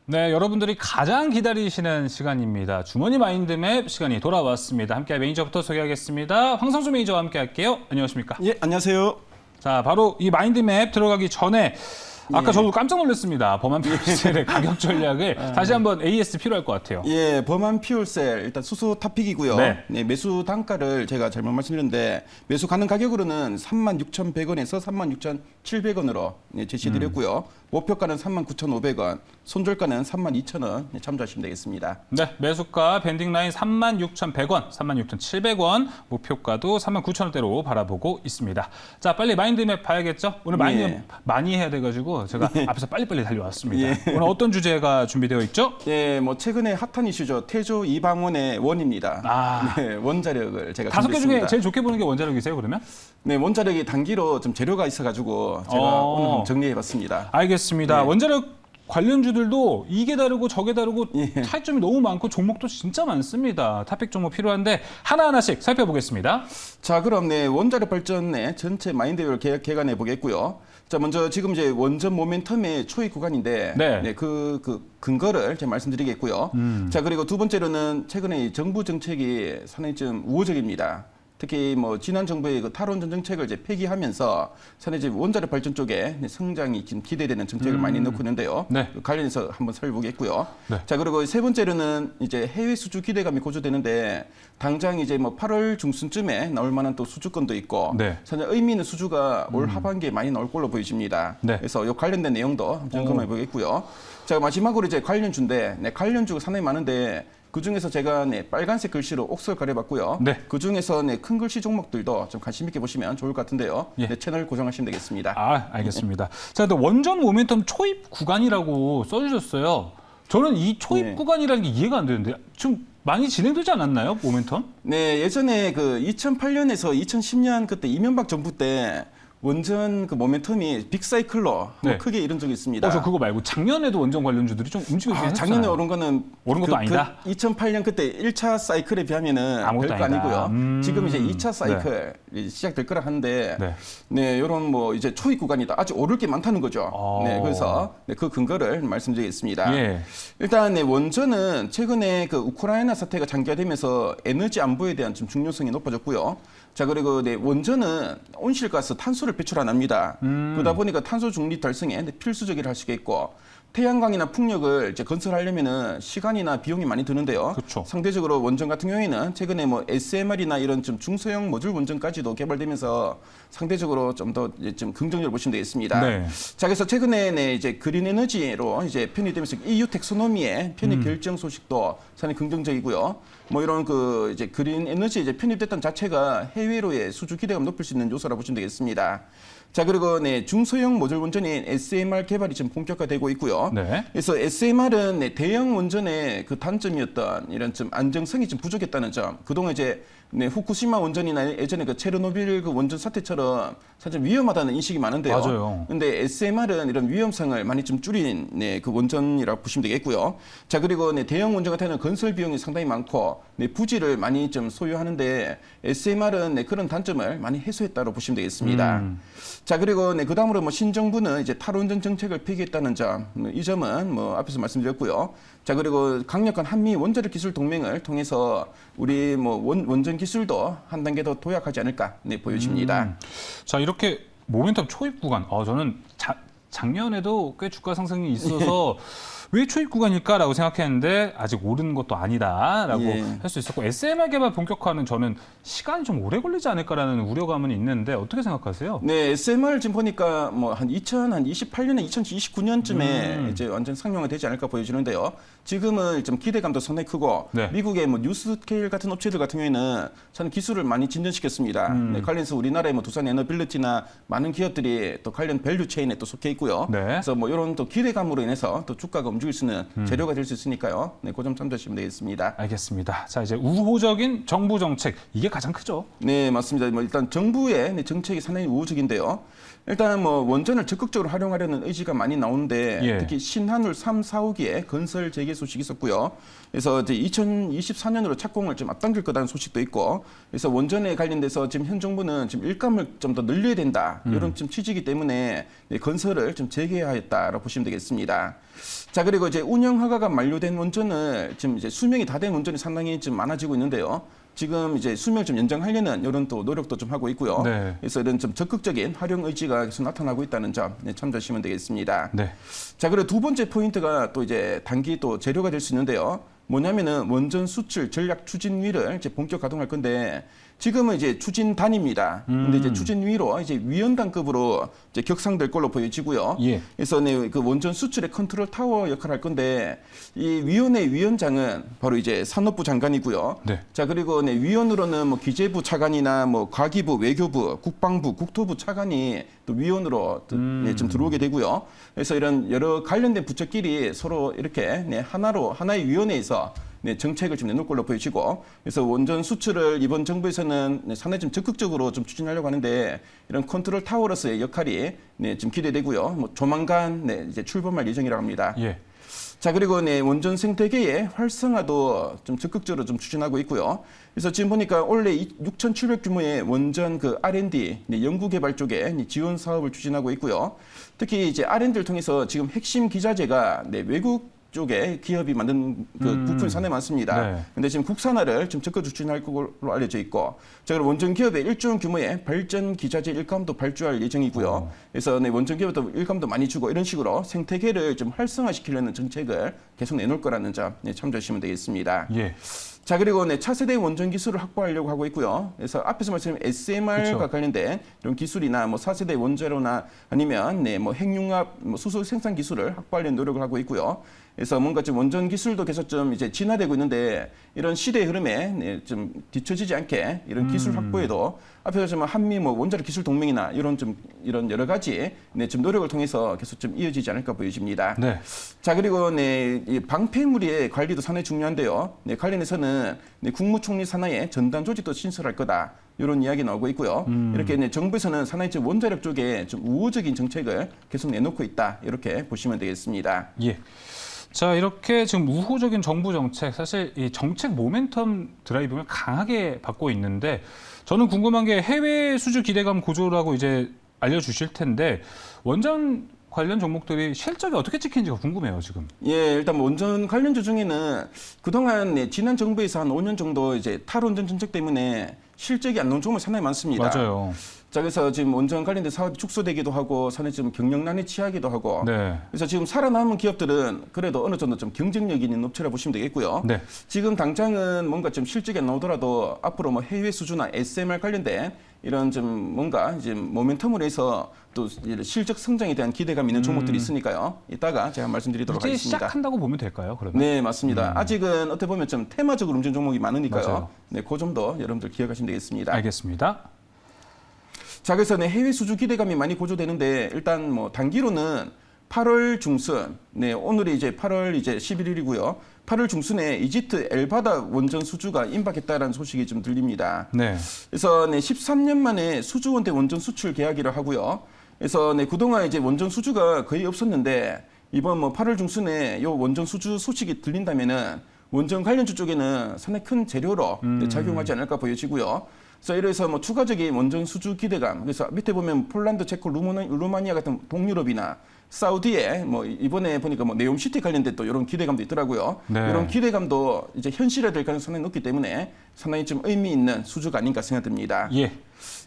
네, 여러분들이 가장 기다리시는 시간입니다. 주머니 마인드맵 시간이 돌아왔습니다. 함께할 매니저부터 소개하겠습니다. 황성수 매니저와 함께 할게요. 안녕하십니까? 예, 안녕하세요. 자, 바로 이 마인드맵 들어가기 전에 아까 예. 저도 깜짝 놀랐습니다. 범한 피울셀의 가격 전략을 다시 한번 AS 필요할 것 같아요. 예, 범한 피올셀 일단 수소 탑픽이고요. 네. 네, 매수 단가를 제가 잘못 말씀드렸는데 매수 가능 가격으로는 36,100원에서 36,700원으로 제시드렸고요. 목표가는 39,500원, 손절가는 32,000원 참조하시면 되겠습니다. 네, 매수가 밴딩 라인 36,100원, 36,700원, 목표가도 39,000원대로 바라보고 있습니다. 자, 빨리 마인드맵 봐야겠죠? 오늘 마인드맵 예. 많이 해야 돼가지고 제가 앞에서 빨리빨리 달려왔습니다. 오늘 어떤 주제가 준비되어 있죠? 예, 뭐 최근에 핫한 이슈죠. 태조 이방원의 원입니다. 아. 네, 원자력을 제가 5개 중에 준비했습니다. 제일 좋게 보는 게 원자력이세요, 그러면? 네, 원자력이 단기로 좀 재료가 있어가지고 제가 오늘 한번 정리해봤습니다. 알겠습니다. 네. 원자력 관련주들도 이게 다르고 저게 다르고 예. 차이점이 너무 많고 종목도 진짜 많습니다. 탑픽 종목 필요한데 하나하나씩 살펴보겠습니다. 자, 그럼 네, 원자력 발전의 전체 마인드맵을 개관해 보겠고요. 자, 먼저 지금 이제 원전 모멘텀의 초입 구간인데, 네. 그 근거를 제가 말씀드리겠고요. 자, 그리고 두 번째로는 최근에 이 정부 정책이 상당히 좀 우호적입니다. 특히 뭐 지난 정부의 그 탈원전 정책을 이제 폐기하면서 상당히 지금 원자력 발전 쪽에 성장이 지금 기대되는 정책을 많이 넣고 있는데요. 네. 그 관련해서 한번 살펴보겠고요. 네. 자, 그리고 세 번째로는 이제 해외 수주 기대감이 고조되는데 당장 이제 뭐 8월 중순쯤에 나올 만한 또 수주권도 있고 네. 상당히 의미 있는 수주가 올 하반기에 많이 나올 걸로 보여집니다. 네. 그래서 이 관련된 내용도 한번 점검해 보겠고요. 자, 마지막으로 이제 관련주인데 관련주가 상당히 많은데 그 중에서 제가 빨간색 글씨로 옥설 가려봤고요. 네. 그 중에서 큰 글씨 종목들도 좀 관심 있게 보시면 좋을 것 같은데요. 예. 채널 고정하시면 되겠습니다. 아, 알겠습니다. 자, 또 원전 모멘텀 초입 구간이라고 써주셨어요. 저는 이 초입 네. 구간이라는 게 이해가 안 되는데 좀 많이 진행되지 않았나요, 모멘텀? 네, 예전에 그 2008년에서 2010년 그때 이명박 정부 때 원전 그 모멘텀이 빅사이클로 네. 크게 이런 적이 있습니다. 저 그거 말고 작년에도 원전 관련주들이 좀 움직이긴 했잖아요. 작년에 오른 거는 오른 것도 아니다? 2008년 그때 1차 사이클에 비하면은 아무것도 별거 아니다. 아니고요. 지금 이제 2차 사이클 시작될 거라 하는데 네. 네, 이런 뭐 이제 초입 구간이다. 아직 오를 게 많다는 거죠. 네, 그래서 그 근거를 말씀드리겠습니다. 예. 일단 원전은 최근에 그 우크라이나 사태가 장기화되면서 에너지 안보에 대한 좀 중요성이 높아졌고요. 자, 그리고 원전은 온실가스 탄소를 배출 안 합니다. 그러다 보니까 탄소 중립 달성에 필수적이라 할 수가 있고 태양광이나 풍력을 이제 건설하려면은 시간이나 비용이 많이 드는데요. 그쵸. 상대적으로 원전 같은 경우에는 최근에 뭐 SMR이나 이런 좀 중소형 모듈 원전까지도 개발되면서 상대적으로 좀 더 좀 긍정적으로 보시면 되겠습니다. 네. 자, 그래서 최근에 이제 그린 에너지로 이제 편입되면서 EU 텍소노미의 편입 결정 소식도 상당히 긍정적이고요. 뭐 이런 그 이제 그린 에너지 이제 편입됐던 자체가 해외로의 수주 기대감 높일 수 있는 요소라 보시면 되겠습니다. 자, 그리고 중소형 모듈 원전인 SMR 개발이 지금 본격화되고 있고요. 네. 그래서 SMR은 대형 원전의 그 단점이었던 이런 좀 안정성이 좀 부족했다는 점. 그동안 이제 후쿠시마 원전이나 예전에 그 체르노빌 그 원전 사태처럼 사실 위험하다는 인식이 많은데요. 맞아요. 근데 SMR은 이런 위험성을 많이 좀 줄인 그 원전이라고 보시면 되겠고요. 자, 그리고 대형 원전 같은 경우는 건설 비용이 상당히 많고 부지를 많이 좀 소유하는데 SMR은 그런 단점을 많이 해소했다고 보시면 되겠습니다. 자, 그리고 그 다음으로 뭐 신정부는 이제 탈원전 정책을 폐기했다는 점, 이 점은 뭐 앞에서 말씀드렸고요. 자, 그리고 강력한 한미 원자력 기술 동맹을 통해서 우리 뭐 원전 기술도 한 단계 더 도약하지 않을까 보여집니다. 자, 이렇게 모멘텀 초입 구간. 저는 작년에도 꽤 주가 상승이 있어서 왜 초입 구간일까라고 생각했는데 아직 오른 것도 아니다라고 예. 할 수 있었고 SMR 개발 본격화는 저는 시간이 좀 오래 걸리지 않을까라는 우려감은 있는데 어떻게 생각하세요? 네, SMR 지금 보니까 뭐 한 2028년에 2029년쯤에 이제 완전 상용화 되지 않을까 보여지는데요. 지금은 좀 기대감도 상당히 크고 네. 미국의 뭐 뉴스케일 같은 업체들 같은 경우에는 저는 기술을 많이 진전시켰습니다. 관련해서 우리나라의 뭐 두산 에너빌리티나 많은 기업들이 또 관련 밸류 체인에 또 속해 있고요. 네. 그래서 뭐 이런 또 기대감으로 인해서 또 주가가 움직일 수 있는 재료가 될 수 있으니까요. 네, 그 점 참조하시면 되겠습니다. 알겠습니다. 자, 이제 우호적인 정부 정책 이게 가장 크죠. 네, 맞습니다. 뭐 일단 정부의 정책이 상당히 우호적인데요. 일단 뭐 원전을 적극적으로 활용하려는 의지가 많이 나오는데 예. 특히 신한울 3, 4호기에 건설 재개 소식이 있었고요. 그래서 이제 2024년으로 착공을 좀 앞당길 거다는 소식도 있고, 그래서 원전에 관련돼서 지금 현 정부는 지금 일감을 좀 더 늘려야 된다 이런 좀 취지이기 때문에 건설을 수주를 좀 재개하였다라고 보시면 되겠습니다. 자, 그리고 이제 운영 허가가 만료된 원전을 지금 이제 수명이 다 된 원전이 상당히 좀 많아지고 있는데요. 지금 이제 수명을 좀 연장하려는 이런 또 노력도 좀 하고 있고요. 네. 그래서 이런 좀 적극적인 활용 의지가 계속 나타나고 있다는 점 참조하시면 되겠습니다. 네. 자, 그리고 두 번째 포인트가 또 이제 단기 또 재료가 될 수 있는데요. 뭐냐면은 원전 수출 전략 추진위를 이제 본격 가동할 건데 지금은 이제 추진단입니다. 근데 이제 추진위로 이제 위원단급으로 이제 격상될 걸로 보여지고요. 예. 그래서 네, 그 원전 수출의 컨트롤 타워 역할을 할 건데 이 위원회 위원장은 바로 이제 산업부 장관이고요. 네. 자, 그리고 네, 위원으로는 뭐 기재부 차관이나 뭐 과기부, 외교부, 국방부, 국토부 차관이 또 위원으로 네, 좀 들어오게 되고요. 그래서 이런 여러 관련된 부처끼리 서로 이렇게 네, 하나의 위원회에서 네, 정책을 좀 내놓을 걸로 보여지고, 그래서 원전 수출을 이번 정부에서는 네, 상당히 좀 적극적으로 좀 추진하려고 하는데 이런 컨트롤 타워로서의 역할이 네, 좀 기대되고요. 뭐 조만간 네, 이제 출범할 예정이라고 합니다. 예. 자, 그리고 네, 원전 생태계의 활성화도 좀 적극적으로 좀 추진하고 있고요. 그래서 지금 보니까 원래 6,700 규모의 원전 그 R&D 네, 연구개발 쪽에 지원 사업을 추진하고 있고요. 특히 이제 R&D를 통해서 지금 핵심 기자재가 네, 외국 쪽에 기업이 만든 그 부품이 상당히 많습니다. 네. 근데 지금 국산화를 좀 적극 추진할 걸로 알려져 있고, 자, 그리고 원전 기업의 1조 규모의 발전 기자재 일감도 발주할 예정이고요. 그래서 네, 원전 기업도 일감도 많이 주고 이런 식으로 생태계를 좀 활성화시키려는 정책을 계속 내놓을 거라는 점 네, 참조하시면 되겠습니다. 예. 자, 그리고 네, 차세대 원전 기술을 확보하려고 하고 있고요. 그래서 앞에서 말씀드린 SMR과 그렇죠. 관련된 이런 기술이나 뭐 4세대 원자로나 아니면 네, 뭐 핵융합, 뭐 수소 생산 기술을 확보하려는 노력을 하고 있고요. 그래서 뭔가 좀 원전 기술도 계속 좀 이제 진화되고 있는데 이런 시대의 흐름에 네, 좀 뒤처지지 않게 이런 기술 확보에도 앞에서 좀 한미 뭐 원자력 기술 동맹이나 이런 여러 가지 네, 좀 노력을 통해서 계속 좀 이어지지 않을까 보여집니다. 네. 자, 그리고 네, 이 방패물의 관리도 상당히 중요한데요. 네, 관련해서는 네, 국무총리 산하에 전담 조직도 신설할 거다. 이런 이야기 나오고 있고요. 이렇게 네, 정부에서는 산하의 원자력 쪽에 좀 우호적인 정책을 계속 내놓고 있다. 이렇게 보시면 되겠습니다. 예. 자, 이렇게 지금 우호적인 정부 정책, 사실 이 정책 모멘텀 드라이브를 강하게 받고 있는데 저는 궁금한 게 해외 수주 기대감 고조라고 이제 알려주실 텐데 원전 관련 종목들이 실적이 어떻게 찍히는지가 궁금해요, 지금. 예, 일단 뭐 원전 관련주 중에는 그동안 네, 지난 정부에서 한 5년 정도 이제 탈원전 정책 때문에 실적이 안 나온 종목이 상당히 많습니다. 맞아요. 자, 그래서 지금 원전 관련된 사업이 축소되기도 하고 산에 좀 경영난에 취하기도 하고 네. 그래서 지금 살아남은 기업들은 그래도 어느 정도 좀 경쟁력 있는 업체라 보시면 되겠고요. 네. 지금 당장은 뭔가 좀 실적이 안 나오더라도 앞으로 뭐 해외 수주나 SMR 관련된 이런 좀 뭔가 이제 모멘텀을 해서 또 실적 성장에 대한 기대감 있는 종목들이 있으니까요. 이따가 제가 말씀드리도록 이제 하겠습니다. 시작한다고 보면 될까요, 그러면? 네, 맞습니다. 아직은 어떻게 보면 좀 테마적으로 움직이는 종목이 많으니까요. 맞아요. 네, 그 점도 여러분들 기억하시면 되겠습니다. 알겠습니다. 자, 그래서 네, 해외 수주 기대감이 많이 고조되는데 일단 뭐 단기로는 8월 중순, 네, 오늘이 이제 8월 이제 11일이고요. 8월 중순에 이집트 엘바다 원전 수주가 임박했다라는 소식이 좀 들립니다. 네. 그래서 네, 13년 만에 수주원대 원전 수출 계약이라 하고요. 그래서 네, 그동안 이제 원전 수주가 거의 없었는데 이번 뭐 8월 중순에 요 원전 수주 소식이 들린다면은 원전 관련주 쪽에는 상당히 큰 재료로 네, 작용하지 않을까 보여지고요. 그래서 이래서 뭐 추가적인 원전 수주 기대감. 그래서 밑에 보면 폴란드, 체코, 루마니아 같은 동유럽이나 사우디에 뭐 이번에 보니까 뭐 네옴시티 관련된 또 이런 기대감도 있더라고요. 네. 이런 기대감도 이제 현실화될 가능성이 높기 때문에 상당히 좀 의미 있는 수주가 아닌가 생각됩니다. 예.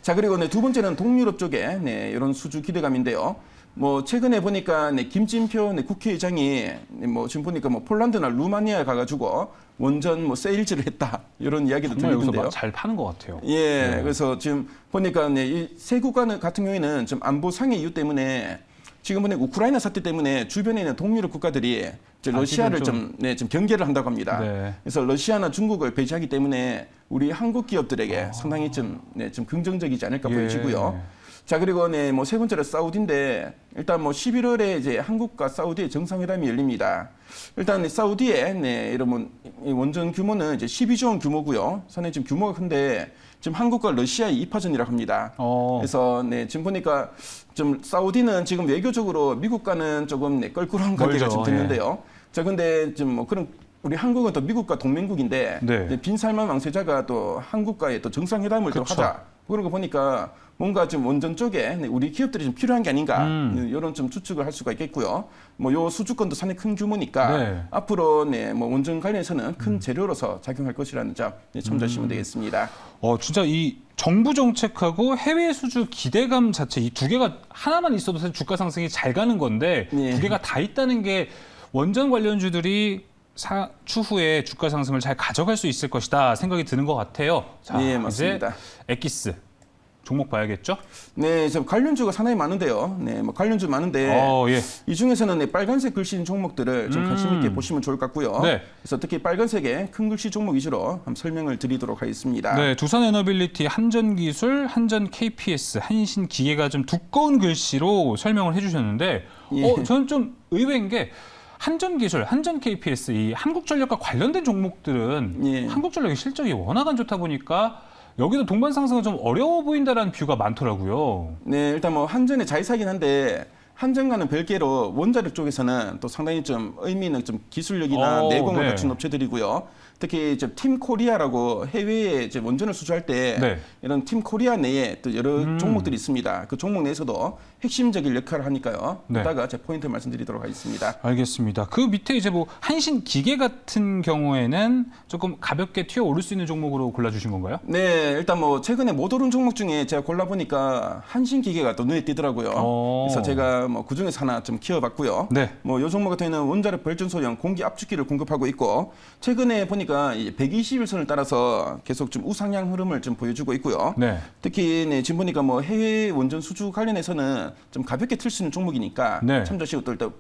자, 그리고 네, 두 번째는 동유럽 쪽에 네, 이런 수주 기대감인데요. 뭐 최근에 보니까 네, 김진표 네, 국회의장이 네, 뭐 지금 보니까 뭐 폴란드나 루마니아에 가가지고 원전 뭐 세일즈를 했다 이런 이야기도 정말 여기서 들리는데요. 잘 파는 것 같아요. 예, 네. 그래서 지금 보니까 네, 이 세 국가 같은 경우에는 좀 안보 상의 이유 때문에 지금 보니 우크라이나 사태 때문에 주변에 있는 동유럽 국가들이 이제 러시아를 좀 경계를 한다고 합니다. 네. 그래서 러시아나 중국을 배제하기 때문에 우리 한국 기업들에게 상당히 좀 긍정적이지 않을까 예. 보여지고요. 자, 그리고 네, 뭐 세 번째로 사우디인데 일단 뭐 11월에 이제 한국과 사우디의 정상회담이 열립니다. 일단 사우디의 네, 이런 원전 규모는 이제 12조 원 규모고요. 상당히 지금 규모가 큰데 지금 한국과 러시아의 2파전이라고 합니다. 그래서 네, 지금 보니까 좀 사우디는 지금 외교적으로 미국과는 조금 네, 껄끄러운 관계가 좀 됐는데요. 자, 근데 좀 뭐 그런 우리 한국은 또 미국과 동맹국인데 네. 빈살만 왕세자가 또 한국과의 또 정상회담을 또 그쵸. 하자. 그런 거 보니까 뭔가 좀 원전 쪽에 우리 기업들이 좀 필요한 게 아닌가 이런 좀 추측을 할 수가 있겠고요. 뭐 요 수주권도 상당히 큰 규모니까 네. 앞으로 뭐 원전 관련해서는 큰 재료로서 작용할 것이라는 점 참조하시면 되겠습니다. 진짜 이 정부 정책하고 해외 수주 기대감 자체 이 두 개가 하나만 있어도 사실 주가 상승이 잘 가는 건데 예. 두 개가 다 있다는 게 원전 관련주들이 추후에 주가 상승을 잘 가져갈 수 있을 것이다 생각이 드는 것 같아요. 자, 예, 맞습니다. 이제 엑기스 종목 봐야겠죠? 네, 저 관련주가 상당히 많은데요. 네, 뭐 관련주 많은데 예. 이 중에서는 빨간색 글씨인 종목들을 좀 관심 있게 보시면 좋을 것 같고요. 네. 그래서 특히 빨간색의 큰 글씨 종목 위주로 한번 설명을 드리도록 하겠습니다. 네, 두산 에너빌리티, 한전기술, 한전 KPS, 한신기계가 좀 두꺼운 글씨로 설명을 해주셨는데, 예. 저는 좀 의외인 게 한전기술, 한전 KPS 이 한국전력과 관련된 종목들은 예. 한국전력의 실적이 워낙 안 좋다 보니까 여기도 동반 상승은 좀 어려워 보인다라는 뷰가 많더라고요. 네, 일단 뭐 한전의 자회사긴 한데 한전과는 별개로 원자력 쪽에서는 또 상당히 좀 의미 있는 좀 기술력이나 내공을 네. 갖춘 업체들이고요. 특히 이제 팀 코리아라고 해외에 이제 원전을 수주할 때 네. 이런 팀 코리아 내에 또 여러 종목들이 있습니다. 그 종목 내에서도 핵심적인 역할을 하니까요. 네. 이따가 제 포인트 말씀드리도록 하겠습니다. 알겠습니다. 그 밑에 이제 뭐 한신기계 같은 경우에는 조금 가볍게 튀어 오를 수 있는 종목으로 골라주신 건가요? 네, 일단 뭐 최근에 못 오른 종목 중에 제가 골라보니까 한신기계가 또 눈에 띄더라고요. 그래서 제가 뭐 그중에서 하나 좀 키워봤고요. 네. 뭐 요 종목 같은 경우는 원자력 발전소용 공기 압축기를 공급하고 있고 최근에 보니까 120일선을 따라서 계속 좀 우상향 흐름을 좀 보여주고 있고요. 네. 특히 지금 보니까 뭐 해외 원전 수주 관련해서는 좀 가볍게 틀 수 있는 종목이니까 네. 참조하시고 또 일단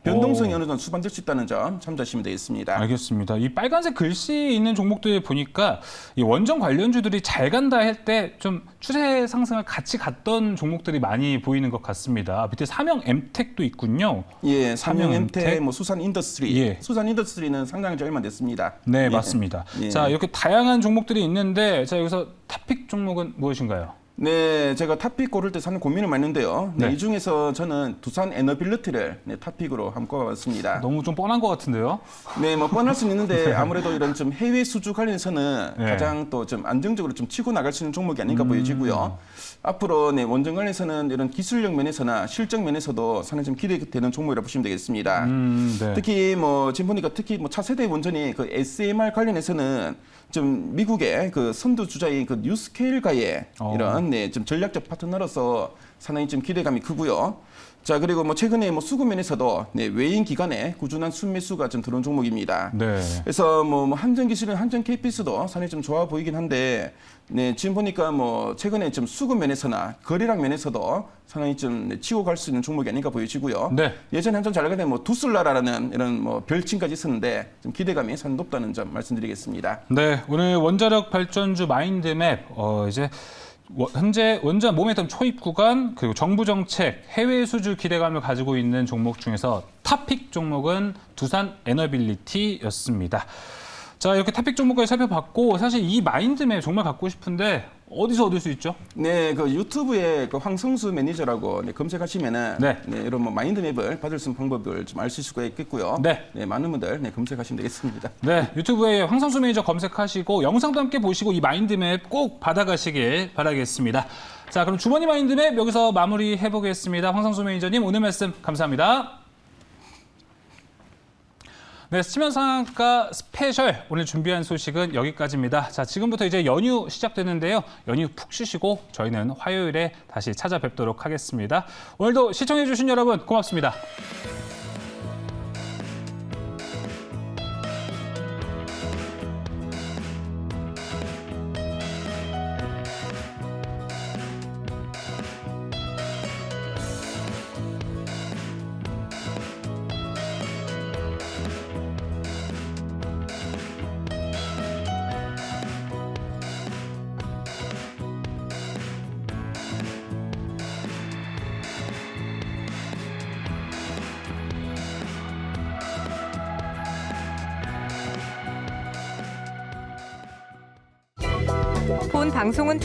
변동성이 어느 정도 수반될 수 있다는 점 참조하시면 되겠습니다. 알겠습니다. 이 빨간색 글씨 있는 종목들 보니까 이 원전 관련주들이 잘 간다 할 때 좀 추세 상승을 같이 갔던 종목들이 많이 보이는 것 같습니다. 밑에 삼형 엠텍도 있군요. 예, 삼형 삼형엠텍, 엠텍. 뭐 수산 인더스트리, 예. 수산 인더스트리는 상장한 지 얼마 됐습니다. 네, 예. 맞습니다. 예. 자, 이렇게 다양한 종목들이 있는데 자, 여기서 탑픽 종목은 무엇인가요? 네, 제가 탑픽 고를 때 사는 고민을 많이 했는데요. 네, 네. 이 중에서 저는 두산 에너빌리티를 탑픽으로 한번 꼽아봤습니다. 너무 좀 뻔한 것 같은데요. 네, 뭐 뻔할 수는 있는데 아무래도 이런 좀 해외 수주 관련해서는 네. 가장 또 좀 안정적으로 좀 치고 나갈 수 있는 종목이 아닌가 보여지고요. 앞으로 원전 관련해서는 이런 기술력 면에서나 실적 면에서도 상당히 좀 기대되는 종목이라고 보시면 되겠습니다. 네. 특히 뭐 지금 보니까 특히 뭐 차세대 원전이 그 SMR 관련해서는 좀 미국의 그 선두 주자인 그 뉴스케일과의 이런 좀 전략적 파트너로서 상당히 좀 기대감이 크고요. 자, 그리고 뭐 최근에 뭐 수급 면에서도 외인 기관의 꾸준한 순매수가 좀 들어온 종목입니다. 네. 그래서 뭐 한전기술은 한전 KPS도 상당히 좀 좋아 보이긴 한데, 네, 지금 보니까 뭐 최근에 좀 수급 면에서나 거래량 면에서도 상당히 좀 치고 갈 수 있는 종목이 아닌가 보여지고요. 네. 예전에 한전 잘 가던 뭐 두슬라라는 이런 뭐 별칭까지 있었는데 좀 기대감이 상당히 높다는 점 말씀드리겠습니다. 네, 오늘 원자력 발전주 마인드맵 이제 현재 원전 모멘텀 초입 구간 그리고 정부 정책 해외 수주 기대감을 가지고 있는 종목 중에서 탑픽 종목은 두산 에너빌리티였습니다. 자, 이렇게 탑픽 종목까지 살펴봤고 사실 이 마인드맵 정말 갖고 싶은데 어디서 얻을 수 있죠? 네, 그 유튜브에 그 황성수 매니저라고 검색하시면은 네. 이런 뭐 마인드맵을 받을 수 있는 방법을 좀 아실 수가 있겠고요. 네. 많은 분들 검색하시면 되겠습니다. 네, 유튜브에 황성수 매니저 검색하시고 영상도 함께 보시고 이 마인드맵 꼭 받아가시길 바라겠습니다. 자, 그럼 주머니 마인드맵 여기서 마무리해 보겠습니다. 황성수 매니저님 오늘 말씀 감사합니다. 네, 스치면 상한가 스페셜 오늘 준비한 소식은 여기까지입니다. 자, 지금부터 이제 연휴 시작되는데요. 연휴 푹 쉬시고 저희는 화요일에 다시 찾아뵙도록 하겠습니다. 오늘도 시청해주신 여러분 고맙습니다. 본 방송은